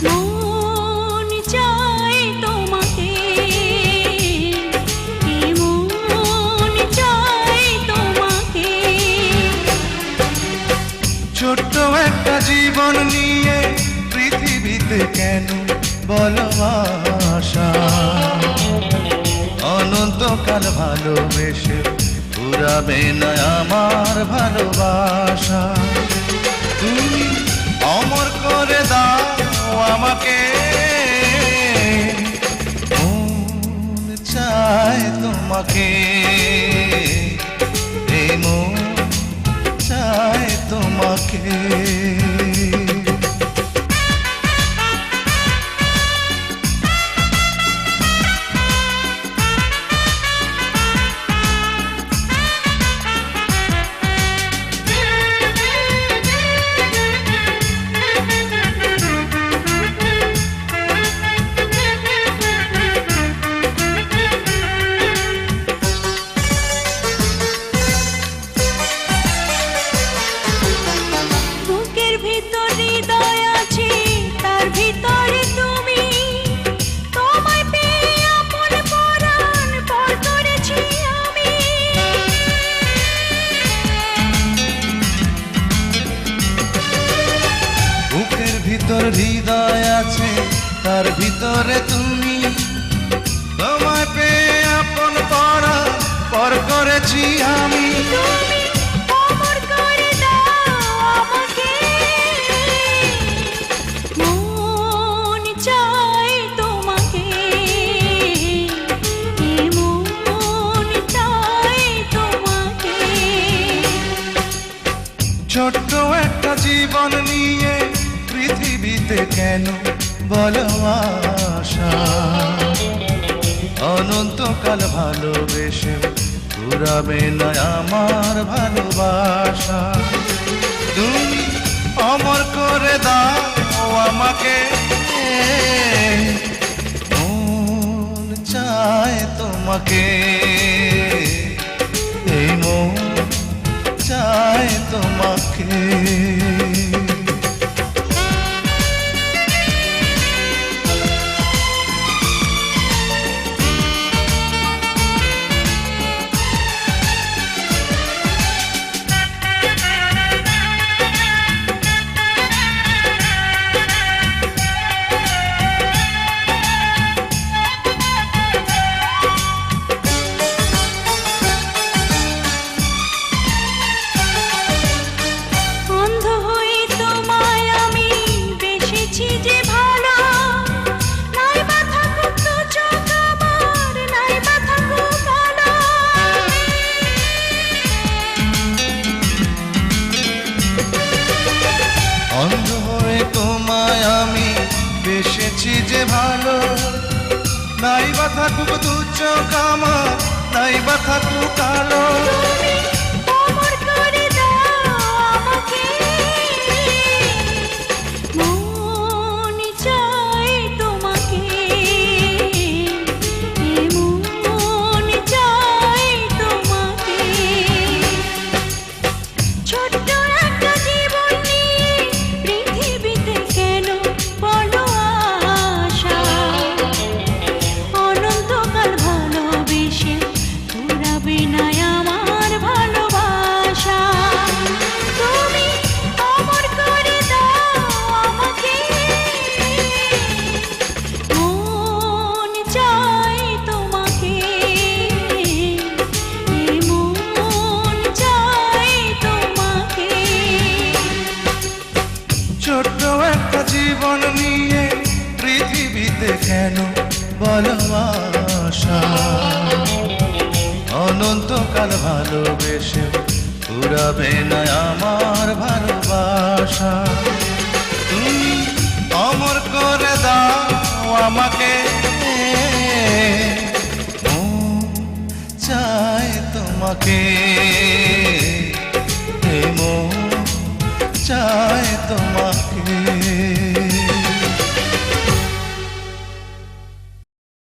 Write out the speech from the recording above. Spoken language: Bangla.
মন চায় তোমাকে, মন চায় তোমাকে। ছোট্ট একটা জীবন নিয়ে পৃথিবীতে কেন বলো আশা? অনন্তকাল ভালোবেসে ফুরাবে না আমার ভালোবাসা। তুমি অমর করে দাও আমাকে, মন চায় তোমাকে, এই মন চায় তোমাকে। ভিতর হৃদয় আছে, তার ভিতরে তুমি, তোমায় পেয়ে আপন পরা পর করেছি আমি। অমর করে দাও আমাকে, মন চায় তোমাকে, মন চায় তোমাকে। ছোট্ট একটা জীবন নিয়ে পৃথিবীতে কেন বলো আশা? অনন্তকাল ভালোবেসে ফুরাবে না আমার ভালোবাসা। তুমি অমর করে দাও আমাকে, মন চায় তোমাকে, এই মন চায় তোমাকে। অন্ধ হয়ে তোমায় আমি বেসেছি যে ভালো, নাই বা থাকুক দু চোখ আমার, নাই বা থাকুক কালো। অমর করে দাও আমাকে, মন চায় তোমাকে, মন চায় তোমাকে। ছোট্ট একটা জীবন নিয়ে পৃথিবীতে কেন বলো আশা? অনন্তকাল ভালোবেসে ফুরাবে না আমার ভালোবাসা। তুমি অমর করে দাও আমাকে, মন চায় তোমাকে, মন চায় তোমাকে। ছোট্ট একটা জীবন নিয়ে পৃথিবীতে কেন বলো আশা? অনন্তকাল ভালোবেসে ফুরাবে না আমার ভালোবাসা। তুমি অমর করে দাও আমাকে, মন চায় তোমাকে, মন চায় তোমাকে।